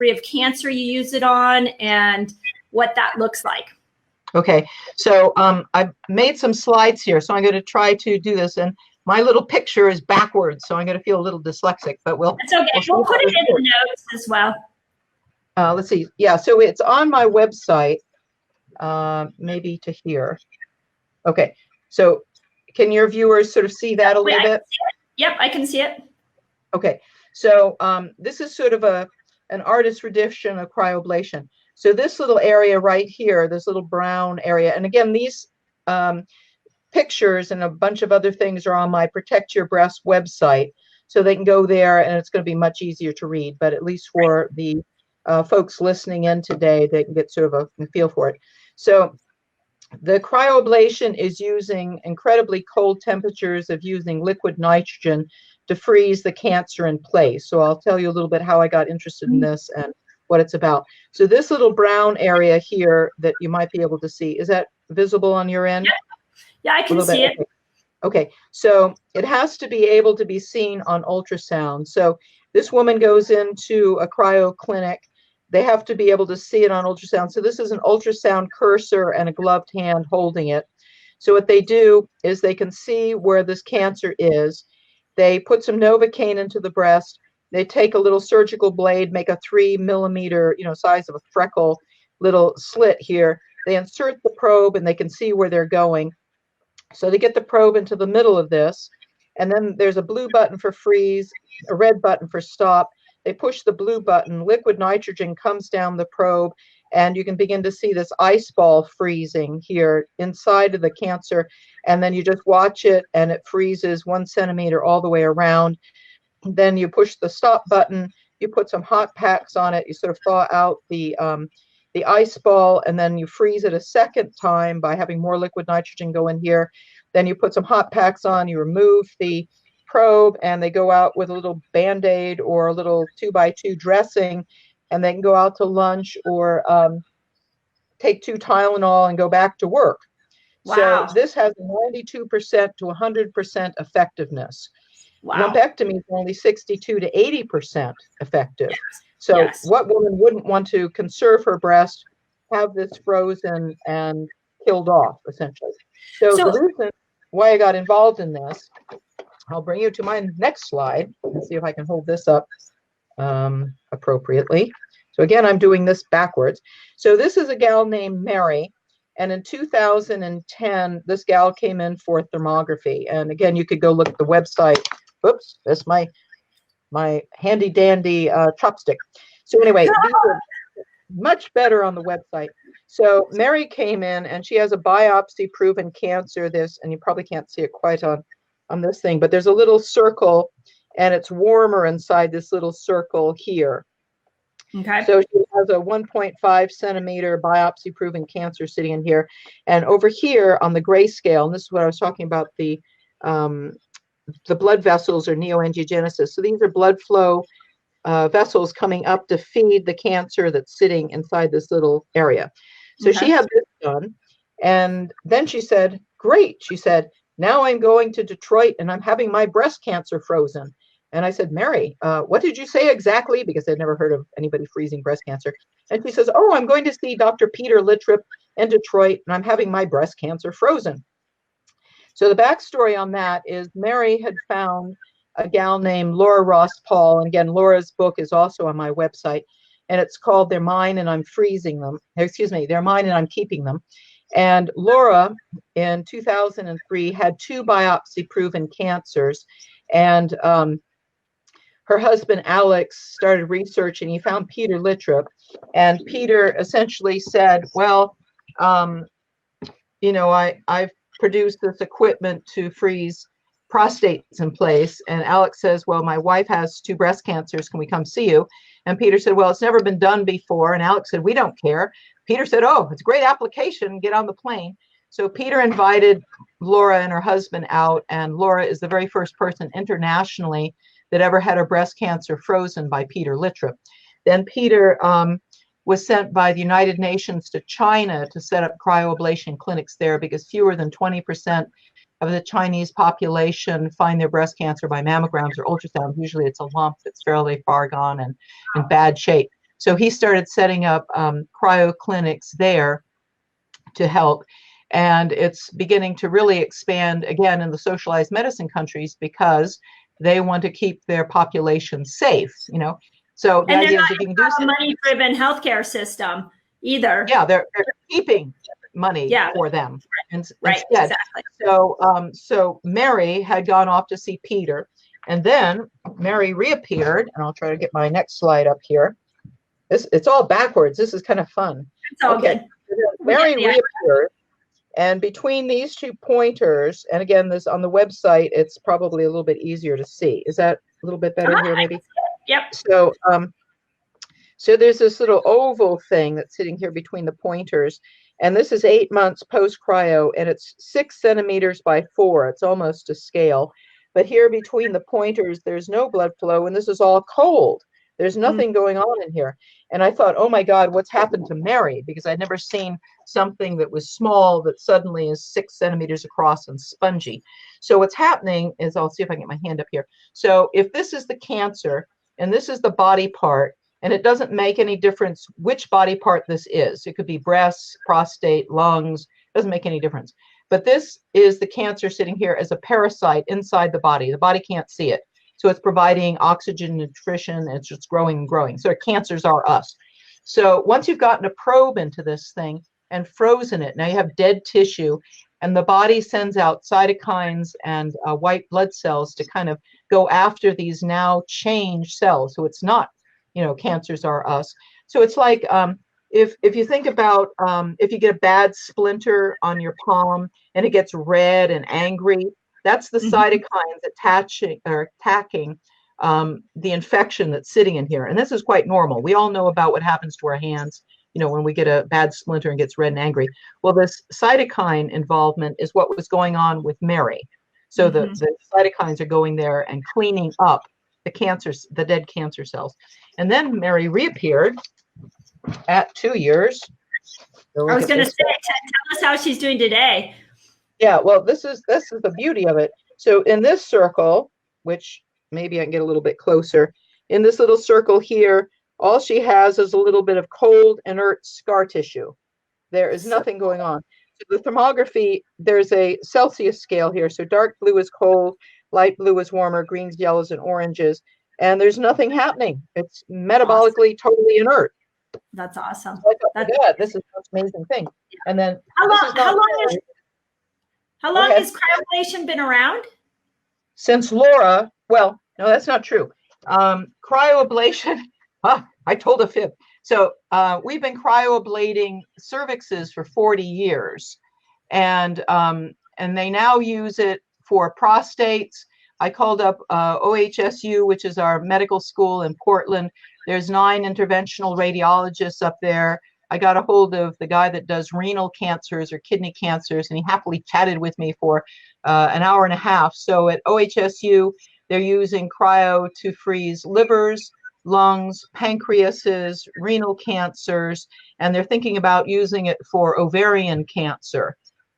of cancer you use it on and what that looks like. Okay, so I've made some slides here, so I'm going to try to do this, and my little picture is backwards, so I'm going to feel a little dyslexic, but That's okay. We'll put it in the notes as well. Let's see. Yeah, so it's on my website, maybe to here. Okay, so can your viewers sort of see that a little bit? Yep, I can see it. Okay, so this is sort of an artist's rendition of cryoablation. So this little area right here, this little brown area, and again, these pictures and a bunch of other things are on my Protect Your Breast website, so they can go there, and it's going to be much easier to read, but at least for the folks listening in today, they can get sort of a feel for it. So the cryoablation is using incredibly cold temperatures of using liquid nitrogen to freeze the cancer in place. So I'll tell you a little bit how I got interested in this and what it's about. So this little brown area here that you might be able to see, is that visible on your end? Yeah, I can see it. Okay, so it has to be able to be seen on ultrasound. So this woman goes into a cryo clinic. They have to be able to see it on ultrasound. So this is an ultrasound cursor and a gloved hand holding it. So what they do is they can see where this cancer is. They put some Novocaine into the breast. They take a little surgical blade, make a 3 millimeter, size of a freckle, little slit here. They insert the probe and they can see where they're going. So they get the probe into the middle of this, and then there's a blue button for freeze, a red button for stop. They push the blue button, liquid nitrogen comes down the probe, and you can begin to see this ice ball freezing here inside of the cancer. And then you just watch it, and it freezes 1 centimeter all the way around. Then you push the stop button, you put some hot packs on it, you sort of thaw out the ice ball, and then you freeze it a second time by having more liquid nitrogen go in here. Then you put some hot packs on, you remove the probe, and they go out with a little Band-Aid or a little 2x2 dressing, and they can go out to lunch or take 2 Tylenol and go back to work. Wow. So this has 92% to 100% effectiveness. Wow. Lumpectomy is only 62 to 80% effective. So what woman wouldn't want to conserve her breast, have this frozen and killed off, essentially? So the reason why I got involved in this, I'll bring you to my next slide and see if I can hold this up appropriately. So again, I'm doing this backwards. So this is a gal named Mary. And in 2010, this gal came in for thermography. And again, you could go look at the website. Oops, that's my handy dandy chopstick. So anyway, these are much better on the website. So Mary came in and she has a biopsy proven cancer. And you probably can't see it quite on this thing, but there's a little circle and it's warmer inside this little circle here. Okay. So she has a 1.5 centimeter biopsy proven cancer sitting in here. And over here on the grayscale, and this is what I was talking about, the blood vessels or neoangiogenesis. So these are blood flow vessels coming up to feed the cancer that's sitting inside this little area. So she had this done. And then she said, great. She said, now I'm going to Detroit and I'm having my breast cancer frozen. And I said, Mary, what did you say exactly? Because I'd never heard of anybody freezing breast cancer. And she says, oh, I'm going to see Dr. Peter Littrip in Detroit and I'm having my breast cancer frozen. So the backstory on that is Mary had found a gal named Laura Ross Paul. And again, Laura's book is also on my website. And it's called They're Mine and I'm Freezing Them. Excuse me, They're Mine and I'm Keeping Them. And Laura, in 2003, had 2 biopsy-proven cancers. And her husband, Alex, started researching. He found Peter Littrip. And Peter essentially said, well, I've produced this equipment to freeze prostates in place. And Alex says, well, my wife has 2 breast cancers. Can we come see you? And Peter said, well, it's never been done before. And Alex said, we don't care. Peter said, oh, it's a great application. Get on the plane. So Peter invited Laura and her husband out. And Laura is the very first person internationally that ever had her breast cancer frozen by Peter Littrip. Then Peter was sent by the United Nations to China to set up cryoablation clinics there because fewer than 20% of the Chinese population find their breast cancer by mammograms or ultrasound. Usually it's a lump that's fairly far gone and in bad shape. So he started setting up cryo clinics there to help. And it's beginning to really expand again in the socialized medicine countries because they want to keep their population safe, you know. So the And they're idea not is if you can do a money-driven healthcare system either. yeah, they're keeping money Yeah. for them Right, instead. exactly. So Mary had gone off to see Peter, and then Mary reappeared, and I'll try to get my next slide up here. It's all backwards. This is kind of fun. It's all good. Mary reappeared, and between these two pointers, and again, this on the website, it's probably a little bit easier to see. Is that a little bit better here, maybe? Yep. So, so there's this little oval thing that's sitting here between the pointers, and this is 8 months post cryo, and it's 6 centimeters by 4. It's almost to scale. But here between the pointers, there's no blood flow, and this is all cold. There's nothing going on in here. And I thought, oh my God, what's happened to Mary? Because I'd never seen something that was small that suddenly is 6 centimeters across and spongy. So what's happening is, I'll see if I can get my hand up here. So if this is the cancer and this is the body part, and it doesn't make any difference which body part this is. It could be breasts, prostate, lungs, doesn't make any difference. But this is the cancer sitting here as a parasite inside the body. The body can't see it. So it's providing oxygen, nutrition, and it's just growing and growing. So cancers are us. So once you've gotten a probe into this thing and frozen it, now you have dead tissue, and the body sends out cytokines and white blood cells to kind of go after these now changed cells. So it's not, you know, cancers are us. So it's like if you think about if you get a bad splinter on your palm and it gets red and angry, that's the cytokines attacking the infection that's sitting in here. And this is quite normal. We all know about what happens to our hands, you know, when we get a bad splinter and gets red and angry. Well, this cytokine involvement is what was going on with Mary. So the cytokines are going there and cleaning up the cancers, the dead cancer cells. And then Mary reappeared at 2 years. I was going to say, tell us how she's doing today. Yeah, well, this is the beauty of it. So in this circle, which maybe I can get a little bit closer, in this little circle here, all she has is a little bit of cold, inert scar tissue. There is nothing going on. So the thermography, there's a Celsius scale here. So dark blue is cold, light blue is warmer, greens, yellows, and oranges. And there's nothing happening. It's metabolically totally inert. That's awesome. This is the most amazing thing. And then how long has cryoablation been around? Since Laura, well, no, that's not true. Cryoablation, I told a fib. So we've been cryoablating cervixes for 40 years. And they now use it for prostates. I called up OHSU, which is our medical school in Portland. There's 9 interventional radiologists up there. I got a hold of the guy that does renal cancers or kidney cancers, and he happily chatted with me for an hour and a half. So at OHSU, they're using cryo to freeze livers, lungs, pancreases, renal cancers, and they're thinking about using it for ovarian cancer.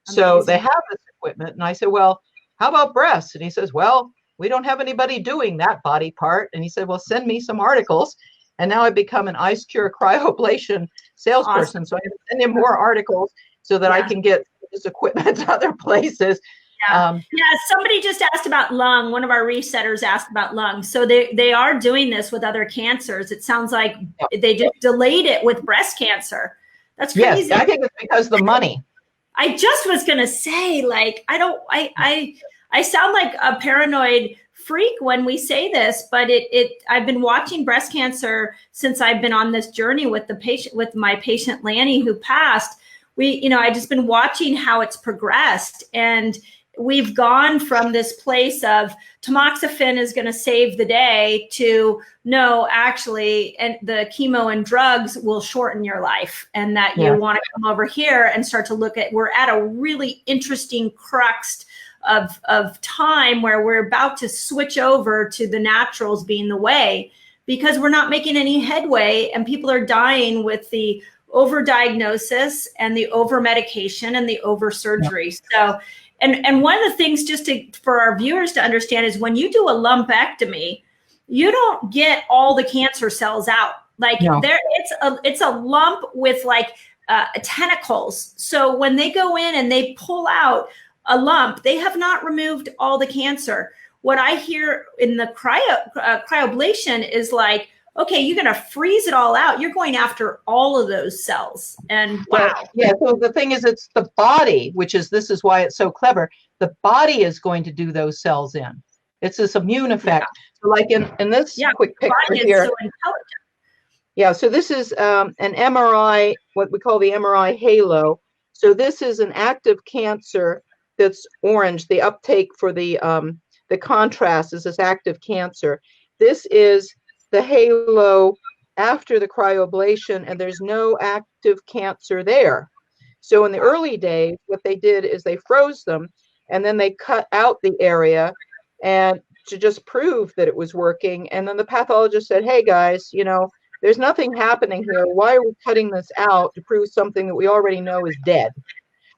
Amazing. So they have this equipment, and I said, well, how about breasts? And he says, well, we don't have anybody doing that body part. And he said, well, send me some articles. And now I've become an ice cure cryoablation salesperson. Awesome. So I send him more articles so that I can get this equipment to other places. Yeah. Somebody just asked about lung. One of our resetters asked about lung. So they are doing this with other cancers. It sounds like they just delayed it with breast cancer. That's crazy. Yes, I think it's because of the money. I just was going to say, like, I sound like a paranoid freak when we say this, but I've been watching breast cancer since I've been on this journey with my patient Lanny, who passed. I just been watching how it's progressed, and we've gone from this place of tamoxifen is going to save the day to no, actually, and the chemo and drugs will shorten your life, and that you want to come over here and start to look at, we're at a really interesting crux of time where we're about to switch over to the naturals being the way, because we're not making any headway, and people are dying with the overdiagnosis and the over medication and the over surgery. So, and one of the things just for our viewers to understand is when you do a lumpectomy, you don't get all the cancer cells out. Like No. it's a lump with like tentacles. So when they go in and they pull out a lump, they have not removed all the cancer. What I hear in the cryoablation is like, okay, you're going to freeze it all out. You're going after all of those cells. And wow. Yeah. So the thing is, it's the body, this is why it's so clever. The body is going to do those cells in. It's this immune effect. Yeah. So like in this quick picture here. So intelligent. Yeah. So this is an MRI, what we call the MRI halo. So this is an active cancer that's orange. The uptake for the contrast is this active cancer. This is the halo after the cryoablation, and there's no active cancer there. So in the early days, what they did is they froze them, and then they cut out the area and to just prove that it was working. And then the pathologist said, hey guys, there's nothing happening here. Why are we cutting this out to prove something that we already know is dead?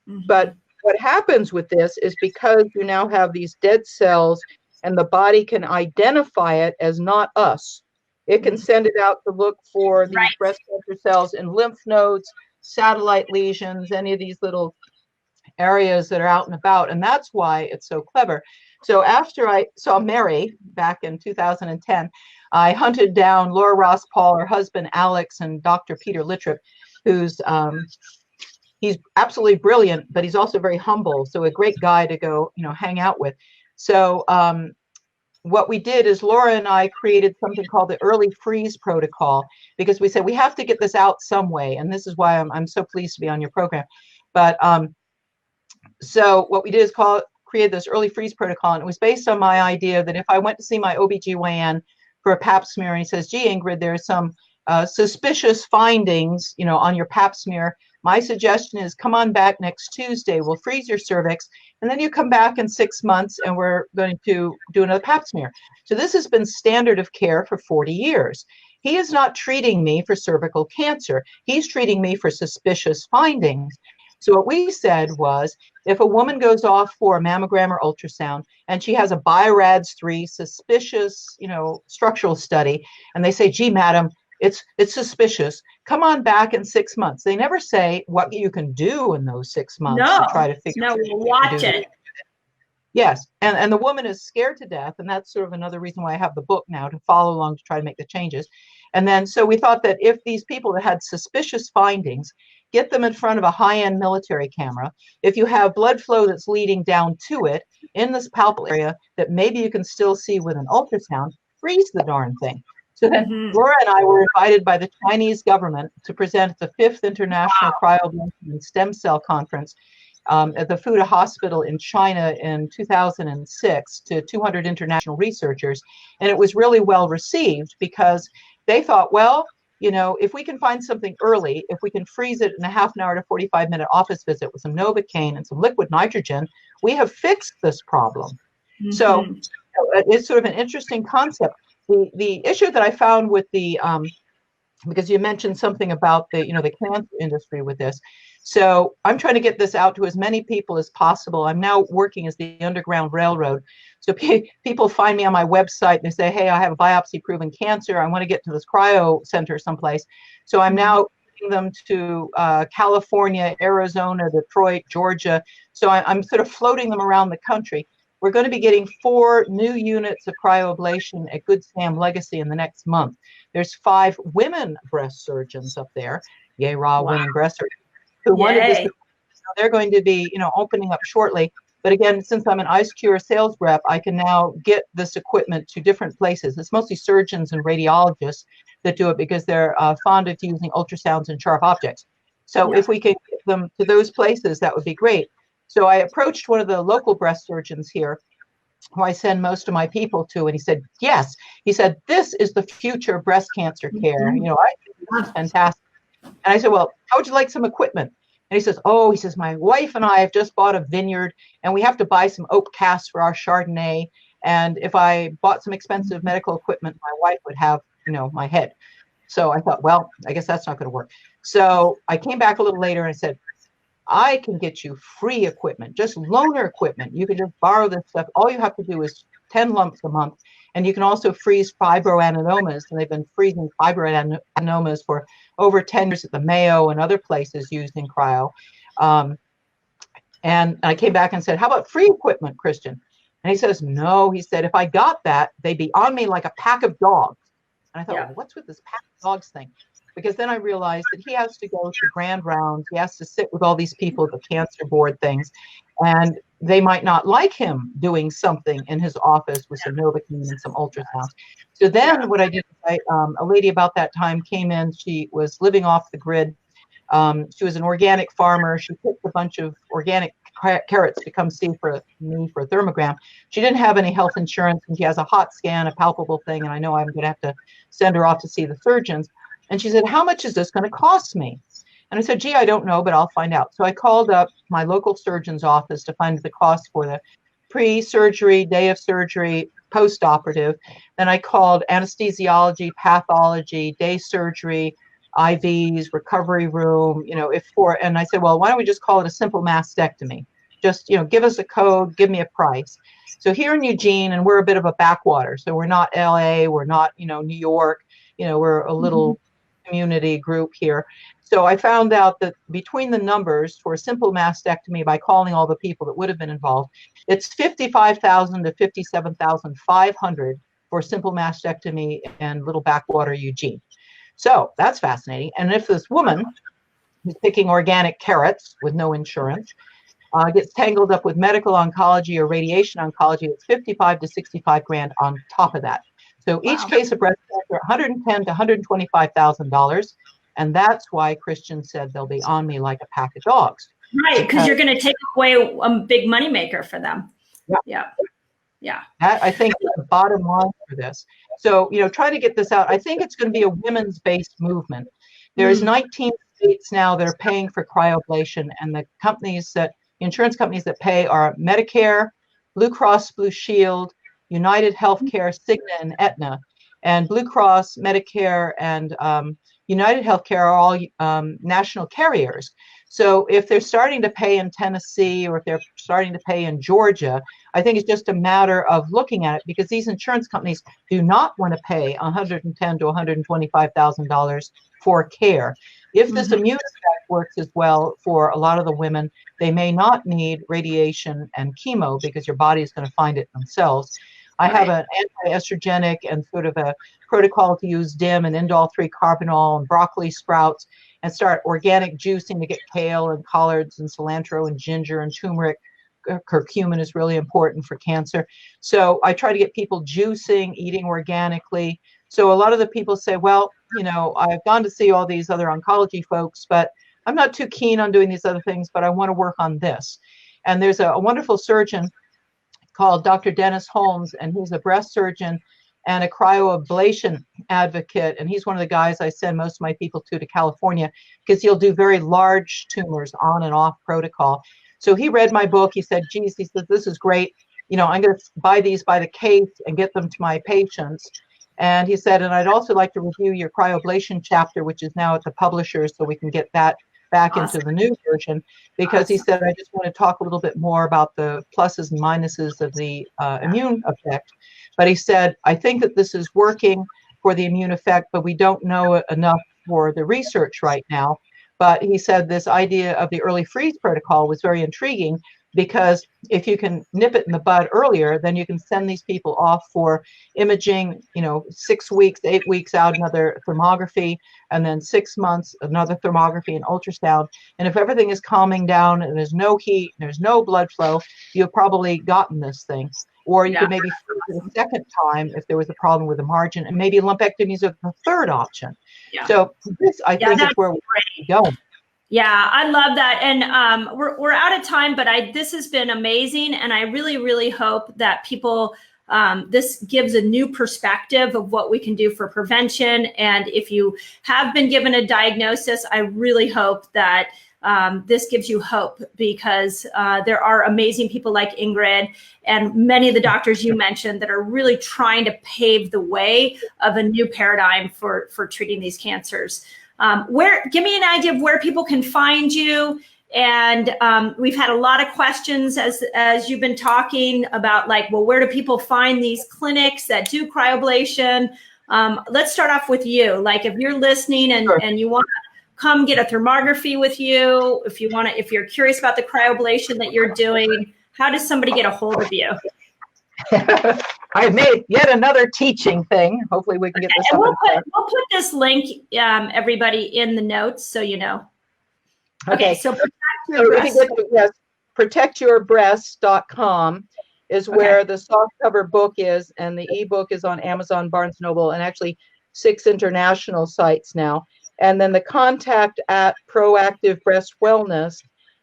Mm-hmm. But what happens with this is because you now have these dead cells and the body can identify it as not us. It can send it out to look for these breast cancer cells in lymph nodes, satellite lesions, any of these little areas that are out and about. And that's why it's so clever. So after I saw Mary back in 2010, I hunted down Laura Ross Paul, her husband, Alex, and Dr. Peter Littrip, who's he's absolutely brilliant, but he's also very humble. So a great guy to go, hang out with. So what we did is Laura and I created something called the early freeze protocol, because we said we have to get this out some way. And this is why I'm so pleased to be on your program. But so what we did is create this early freeze protocol. And it was based on my idea that if I went to see my OBGYN for a pap smear and he says, gee, Ingrid, there's some suspicious findings, on your pap smear. My suggestion is come on back next Tuesday. We'll freeze your cervix. And then you come back in 6 months and we're going to do another pap smear. So this has been standard of care for 40 years. He is not treating me for cervical cancer. He's treating me for suspicious findings. So what we said was, if a woman goes off for a mammogram or ultrasound and she has a BI-RADS3 suspicious, structural study, and they say, gee, madam, it's suspicious, come on back in 6 months. They never say what you can do in those 6 months to try to figure out. No, we'll watch it. Yes, and the woman is scared to death, and that's sort of another reason why I have the book now, to follow along to try to make the changes. And then so we thought that if these people that had suspicious findings, get them in front of a high-end military camera. If you have blood flow that's leading down to it in this palpable area that maybe you can still see with an ultrasound, freeze the darn thing. So then Laura and I were invited by the Chinese government to present the 5th International Cryoablation and Stem Cell Conference at the Fuda Hospital in China in 2006 to 200 international researchers. And it was really well received because they thought, well, if we can find something early, if we can freeze it in a half an hour to 45-minute office visit with some Novocaine and some liquid nitrogen, we have fixed this problem. So it's sort of an interesting concept. The issue that I found with the, because you mentioned something about the, the cancer industry with this. So I'm trying to get this out to as many people as possible. I'm now working as the Underground Railroad. So people find me on my website and they say, hey, I have a biopsy-proven cancer. I want to get to this cryo center someplace. So I'm now taking them to California, Arizona, Detroit, Georgia. So I'm sort of floating them around the country. We're going to be getting 4 new units of cryoablation at Good Sam Legacy in the next month. There's 5 women breast surgeons up there, yay, raw women breast surgeons, who wanted this. They're going to be, opening up shortly. But again, since I'm an IceCure sales rep, I can now get this equipment to different places. It's mostly surgeons and radiologists that do it because they're fond of using ultrasounds and sharp objects. So if we can get them to those places, that would be great. So I approached one of the local breast surgeons here, who I send most of my people to, and he said, yes. He said, this is the future of breast cancer care. I think this is fantastic. And I said, well, how would you like some equipment? And he says, my wife and I have just bought a vineyard, and we have to buy some oak casks for our Chardonnay. And if I bought some expensive medical equipment, my wife would have, my head. So I thought, well, I guess that's not going to work. So I came back a little later and I said, I can get you free equipment, just loaner equipment. You can just borrow this stuff. All you have to do is 10 lumps a month. And you can also freeze fibroadenomas, and they've been freezing fibroadenomas for over 10 years at the Mayo and other places using cryo. And I came back and said, how about free equipment, Christian? And he says, no, he said, if I got that, they'd be on me like a pack of dogs. And I thought, well, what's with this pack of dogs thing? Because then I realized that he has to go to grand rounds. He has to sit with all these people at the cancer board things, and they might not like him doing something in his office with some Novocaine and some ultrasounds. So then what I did, a lady about that time came in. She was living off the grid. She was an organic farmer. She picked a bunch of organic carrots to come see for me for a thermogram. She didn't have any health insurance, and she has a hot scan, a palpable thing, and I know I'm going to have to send her off to see the surgeons. And she said, how much is this going to cost me? And I said, gee, I don't know, but I'll find out. So I called up my local surgeon's office to find the cost for the pre-surgery, day of surgery, post-operative. Then I called anesthesiology, pathology, day surgery, IVs, recovery room, and I said, well, why don't we just call it a simple mastectomy? Just, give us a code, give me a price. So here in Eugene, and we're a bit of a backwater, so we're not LA, we're not, New York, we're a little community group here. So I found out that between the numbers for a simple mastectomy, by calling all the people that would have been involved, it's $55,000 to $57,500 for a simple mastectomy in little backwater Eugene. So that's fascinating. And if this woman who's picking organic carrots with no insurance gets tangled up with medical oncology or radiation oncology, it's 55 to 65 grand on top of that. So each case of breast cancer, $110,000 to $125,000. And that's why Christian said they'll be on me like a pack of dogs. Right, because you're going to take away a big moneymaker for them. Yeah. That, I think, is the bottom line for this. So, try to get this out. I think it's going to be a women's-based movement. There's 19 states now that are paying for cryoablation, and the insurance companies that pay are Medicare, Blue Cross Blue Shield, United Healthcare, Cigna, and Aetna. And Blue Cross, Medicare, and United Healthcare are all national carriers. So if they're starting to pay in Tennessee, or if they're starting to pay in Georgia, I think it's just a matter of looking at it, because these insurance companies do not want to pay $110,000 to $125,000 for care. If this immune effect works as well for a lot of the women, they may not need radiation and chemo, because your body is going to find it themselves. I have an anti-estrogenic and sort of a protocol to use DIM and indole 3-carbinol and broccoli sprouts, and start organic juicing to get kale and collards and cilantro and ginger and turmeric. Curcumin is really important for cancer. So I try to get people juicing, eating organically. So a lot of the people say, well, I've gone to see all these other oncology folks, but I'm not too keen on doing these other things, but I want to work on this. And there's a wonderful surgeon called Dr. Dennis Holmes, and he's a breast surgeon and a cryoablation advocate. And he's one of the guys I send most of my people to California, because he'll do very large tumors on and off protocol. So he read my book. He said, geez, he said, this is great. I'm going to buy these by the case and get them to my patients. And he said, and I'd also like to review your cryoablation chapter, which is now at the publisher, so we can get that back into the new version, because he said, I just want to talk a little bit more about the pluses and minuses of the immune effect. But he said, I think that this is working for the immune effect, but we don't know enough for the research right now. But he said this idea of the early freeze protocol was very intriguing, because if you can nip it in the bud earlier, then you can send these people off for imaging, 6 weeks, 8 weeks out, another thermography, and then 6 months, another thermography and ultrasound. And if everything is calming down and there's no heat, there's no blood flow, you've probably gotten this thing. Or you could maybe freeze it a second time if there was a problem with the margin, and maybe lumpectomies are the third option. So this, I think, is where we're going. Yeah, I love that. And we're out of time, but this has been amazing. And I really, really hope that people, this gives a new perspective of what we can do for prevention. And if you have been given a diagnosis, I really hope that this gives you hope, because there are amazing people like Ingrid and many of the doctors you mentioned that are really trying to pave the way of a new paradigm for treating these cancers. Give me an idea of where people can find you And we've had a lot of questions as you've been talking about, like, well, where do people find these clinics that do cryoablation? Let's start off with you. Like, if you're listening and, Sure. and you want to come get a thermography with you, if you're curious about the cryoablation that you're doing, how does somebody get a hold of you? I've made yet another teaching thing. Hopefully we can get this and up. we'll put this link, everybody, in the notes so you know. Okay, so protectyourbreast.com is where the softcover book is, and the ebook is on Amazon, Barnes & Noble, and actually 6 international sites now. And then the contact at Proactive Breast Wellness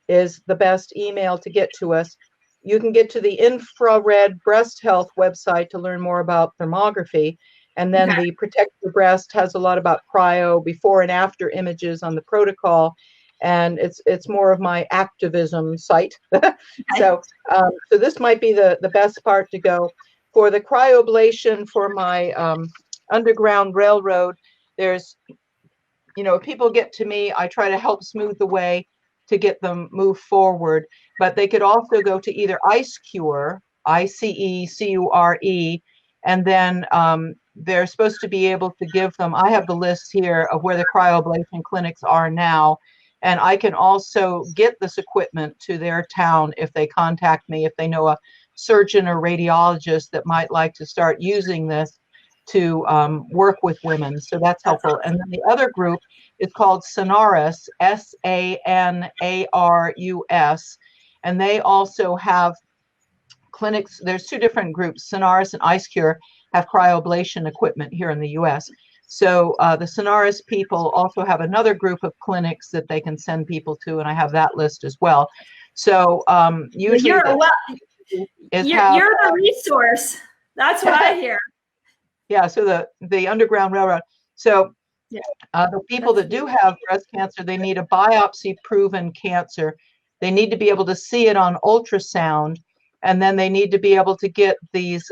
is the best email to get to us. You can get to the Infrared Breast Health website to learn more about thermography. And then the Protect Your Breast has a lot about cryo, before and after images on the protocol. And it's more of my activism site. So this might be the best part to go. For the cryoablation for my Underground Railroad, there's, if people get to me, I try to help smooth the way to get them move forward. But they could also go to either IceCure, ICECURE, and then they're supposed to be able to give them, I have the list here of where the cryoablation clinics are now, and I can also get this equipment to their town if they contact me, if they know a surgeon or radiologist that might like to start using this to work with women. So that's helpful. And then the other group is called Sanarus, SANARUS, and they also have clinics. There's 2 different groups. Sanarus and IceCure have cryoablation equipment here in the US. So the Sanarus people also have another group of clinics that they can send people to, and I have that list as well. So usually you're the resource. That's what I hear. Yeah, so the Underground Railroad. So the people that do have breast cancer, they need a biopsy-proven cancer. They need to be able to see it on ultrasound, and then they need to be able to get these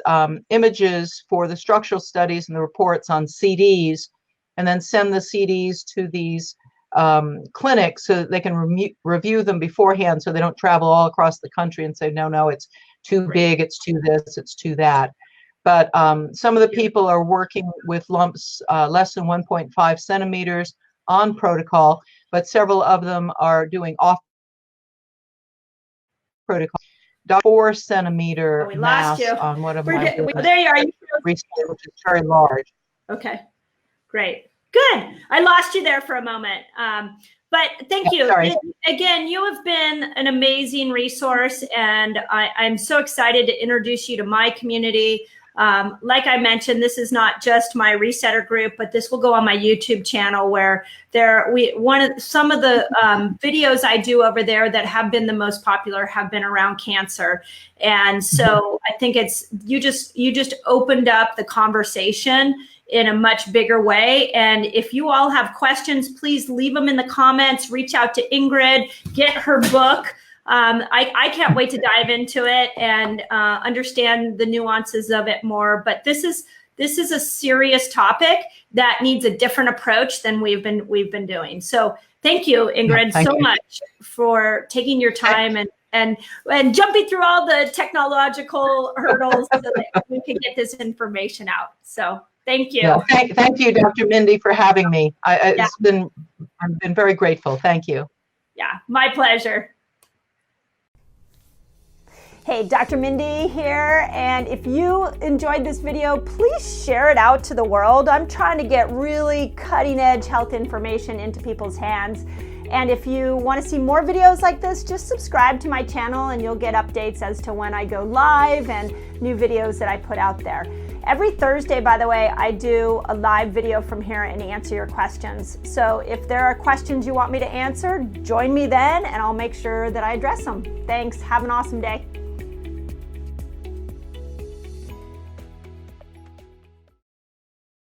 images for the structural studies and the reports on CDs, and then send the CDs to these clinics so that they can review them beforehand, so they don't travel all across the country and say, no, it's too big, it's too this, it's too that. But some of the people are working with lumps less than 1.5 centimeters on protocol, but several of them are doing off protocol. 4 centimeter mass on one of my there you are. which is very large. Okay, great, good. I lost you there for a moment, but thank you. Again, you have been an amazing resource, and I'm so excited to introduce you to my community. Like I mentioned, this is not just my resetter group, but this will go on my YouTube channel, where some of the videos I do over there that have been the most popular have been around cancer. And so I think you just opened up the conversation in a much bigger way. And if you all have questions, please leave them in the comments, reach out to Ingrid, get her book. I can't wait to dive into it and understand the nuances of it more. But this is a serious topic that needs a different approach than we've been doing. So thank you, Ingrid, so much for taking your time and jumping through all the technological hurdles so that we can get this information out. So thank you. Yeah, thank you, Dr. Mindy, for having me. I've been very grateful. Thank you. Yeah, my pleasure. Hey, Dr. Mindy here, and if you enjoyed this video, please share it out to the world. I'm trying to get really cutting-edge health information into people's hands. And if you want to see more videos like this, just subscribe to my channel and you'll get updates as to when I go live and new videos that I put out there. Every Thursday, by the way, I do a live video from here and answer your questions. So if there are questions you want me to answer, join me then and I'll make sure that I address them. Thanks. Have an awesome day.